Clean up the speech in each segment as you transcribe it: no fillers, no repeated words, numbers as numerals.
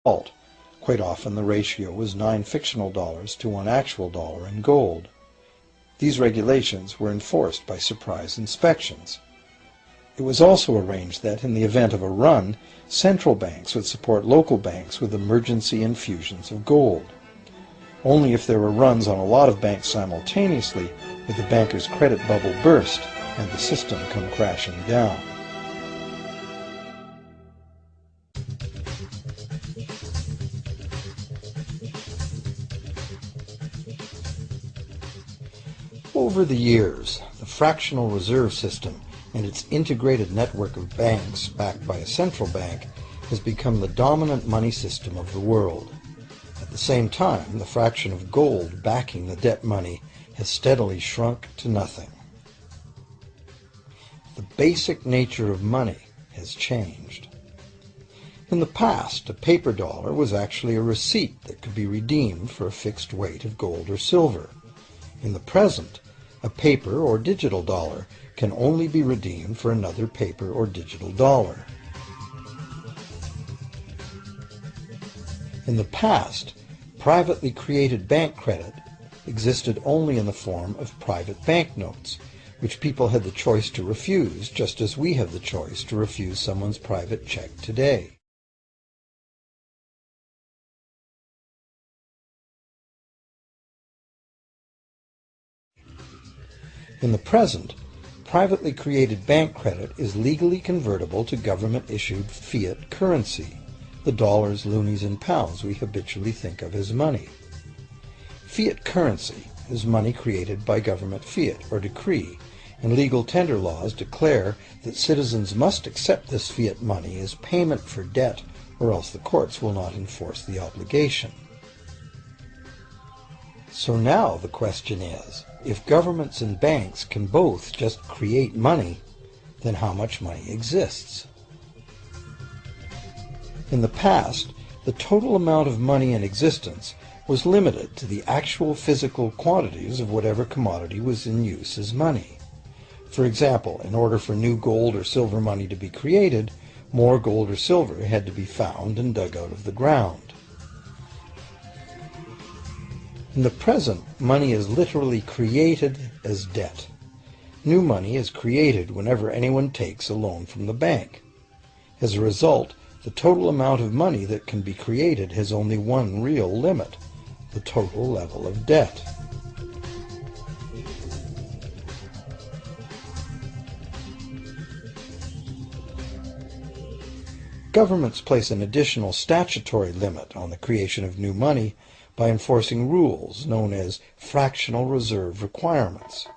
default. Quite often the ratio was 9 fictional dollars to 1 actual dollar in gold. These regulations were enforced by surprise inspections. It was also arranged that, in the event of a run, central banks would support local banks with emergency infusions of gold. Only if there were runs on a lot of banks simultaneously would the banker's credit bubble burst and the system come crashing down. Over the years, the fractional reserve system and its integrated network of banks backed by a central bank has become the dominant money system of the world. At the same time, the fraction of gold backing the debt money has steadily shrunk to nothing. The basic nature of money has changed. In the past, a paper dollar was actually a receipt that could be redeemed for a fixed weight of gold or silver. In the present, a paper or digital dollar can only be redeemed for another paper or digital dollar. In the past, privately created bank credit existed only in the form of private banknotes, which people had the choice to refuse, just as we have the choice to refuse someone's private check today. In the present, privately created bank credit is legally convertible to government-issued fiat currency, the dollars, loonies, and pounds we habitually think of as money. Fiat currency is money created by government fiat or decree, and legal tender laws declare that citizens must accept this fiat money as payment for debt, or else the courts will not enforce the obligation. So now the question is, if governments and banks can both just create money, then how much money exists? In the past, the total amount of money in existence was limited to the actual physical quantities of whatever commodity was in use as money. For example, in order for new gold or silver money to be created, more gold or silver had to be found and dug out of the ground. In the present, money is literally created as debt. New money is created whenever anyone takes a loan from the bank. As a result, the total amount of money that can be created has only one real limit: the total level of debt. Governments place an additional statutory limit on the creation of new money by enforcing rules known as fractional reserve requirements.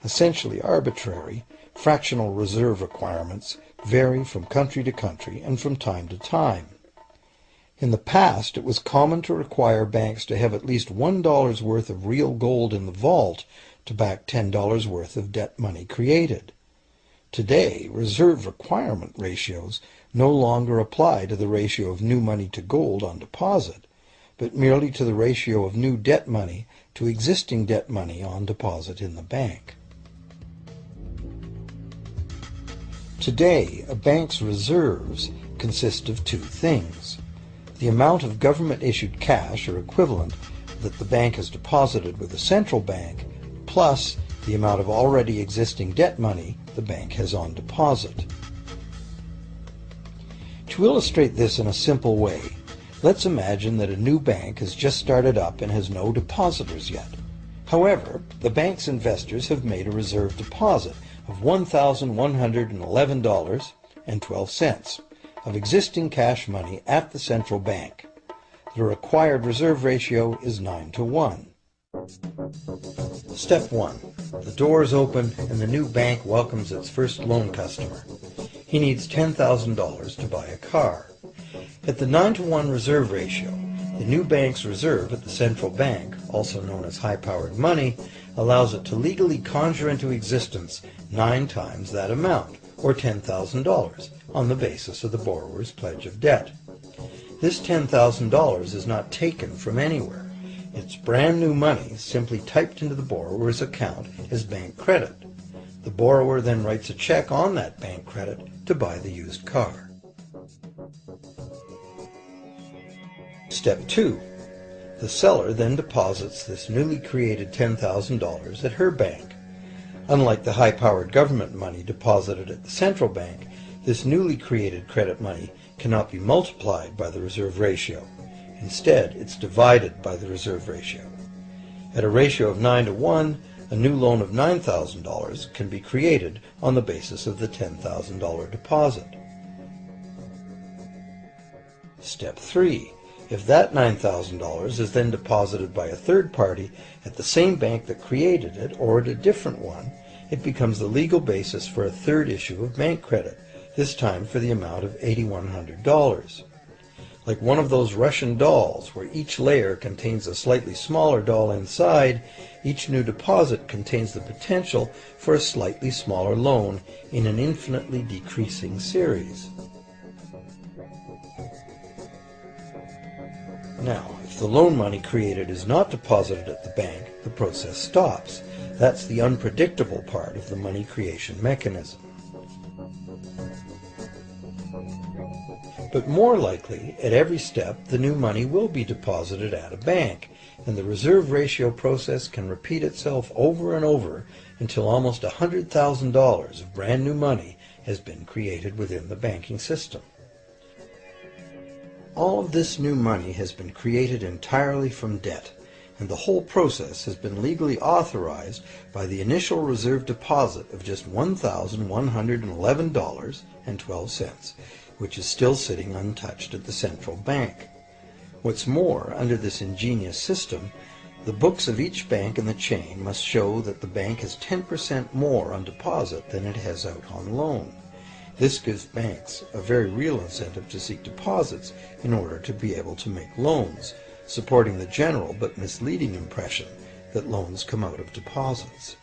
Essentially arbitrary, fractional reserve requirements vary from country to country and from time to time. In the past, it was common to require banks to have at least $1 worth of real gold in the vault to back $10 worth of debt money created. Today, reserve requirement ratios no longer apply to the ratio of new money to gold on deposit, but merely to the ratio of new debt money to existing debt money on deposit in the bank. Today, a bank's reserves consist of two things: the amount of government-issued cash or equivalent that the bank has deposited with the central bank, plus the amount of already existing debt money the bank has on deposit. To illustrate this in a simple way, let's imagine that a new bank has just started up and has no depositors yet. However, the bank's investors have made a reserve deposit of $1,111.12 of existing cash money at the central bank. The required reserve ratio is 9-to-1. Step 1. The doors open and the new bank welcomes its first loan customer. He needs $10,000 to buy a car. At the 9-to-1 reserve ratio, the new bank's reserve at the central bank, also known as high-powered money, allows it to legally conjure into existence 9 times that amount, or $10,000, on the basis of the borrower's pledge of debt. This $10,000 is not taken from anywhere. It's brand new money simply typed into the borrower's account as bank credit. The borrower then writes a check on that bank credit to buy the used car. Step 2. The seller then deposits this newly created $10,000 at her bank. Unlike the high-powered government money deposited at the central bank, this newly created credit money cannot be multiplied by the reserve ratio. Instead, it's divided by the reserve ratio. At a ratio of 9 to 1, a new loan of $9,000 can be created on the basis of the $10,000 deposit. Step 3. If that $9,000 is then deposited by a third party at the same bank that created it or at a different one, it becomes the legal basis for a third issue of bank credit, this time for the amount of $8,100. Like one of those Russian dolls, where each layer contains a slightly smaller doll inside, each new deposit contains the potential for a slightly smaller loan in an infinitely decreasing series. Now, if the loan money created is not deposited at the bank, the process stops. That's the unpredictable part of the money creation mechanism. But more likely, at every step, the new money will be deposited at a bank, and the reserve ratio process can repeat itself over and over until almost $100,000 of brand new money has been created within the banking system. All of this new money has been created entirely from debt, and the whole process has been legally authorized by the initial reserve deposit of just $1,111.12, which is still sitting untouched at the central bank. What's more, under this ingenious system, the books of each bank in the chain must show that the bank has 10% more on deposit than it has out on loan. This gives banks a very real incentive to seek deposits in order to be able to make loans, supporting the general but misleading impression that loans come out of deposits.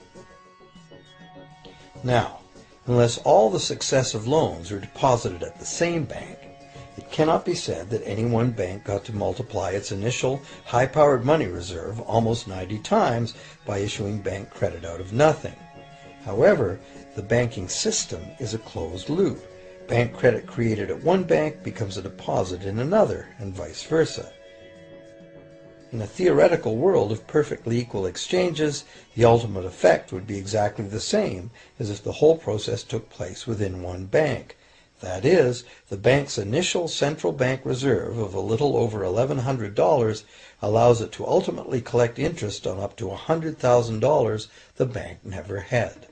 Now, unless all the successive loans are deposited at the same bank, it cannot be said that any one bank got to multiply its initial high-powered money reserve almost 90 times by issuing bank credit out of nothing. However, the banking system is a closed loop. Bank credit created at one bank becomes a deposit in another, and vice versa. In a theoretical world of perfectly equal exchanges, the ultimate effect would be exactly the same as if the whole process took place within one bank. That is, the bank's initial central bank reserve of a little over $1,100 allows it to ultimately collect interest on up to $100,000 the bank never had.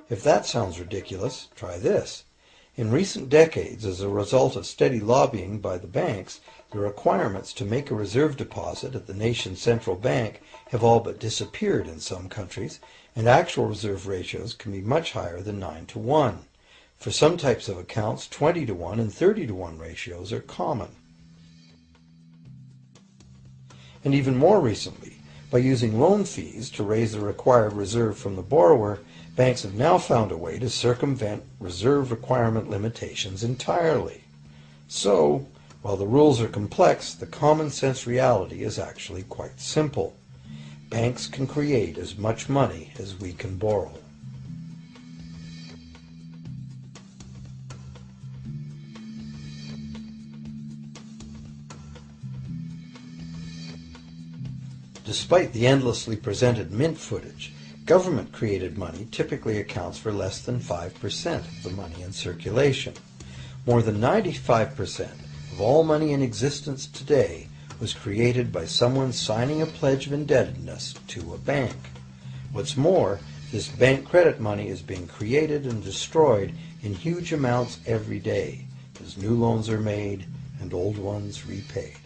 If that sounds ridiculous, try this. In recent decades, as a result of steady lobbying by the banks, the requirements to make a reserve deposit at the nation's central bank have all but disappeared in some countries, and actual reserve ratios can be much higher than 9 to 1. For some types of accounts, 20 to 1 and 30 to 1 ratios are common. And even more recently, by using loan fees to raise the required reserve from the borrower, banks have now found a way to circumvent reserve requirement limitations entirely. So, while the rules are complex, the common sense reality is actually quite simple. Banks can create as much money as we can borrow. Despite the endlessly presented mint footage, government-created money typically accounts for less than 5% of the money in circulation. More than 95% of all money in existence today was created by someone signing a pledge of indebtedness to a bank. What's more, this bank credit money is being created and destroyed in huge amounts every day, as new loans are made and old ones repaid.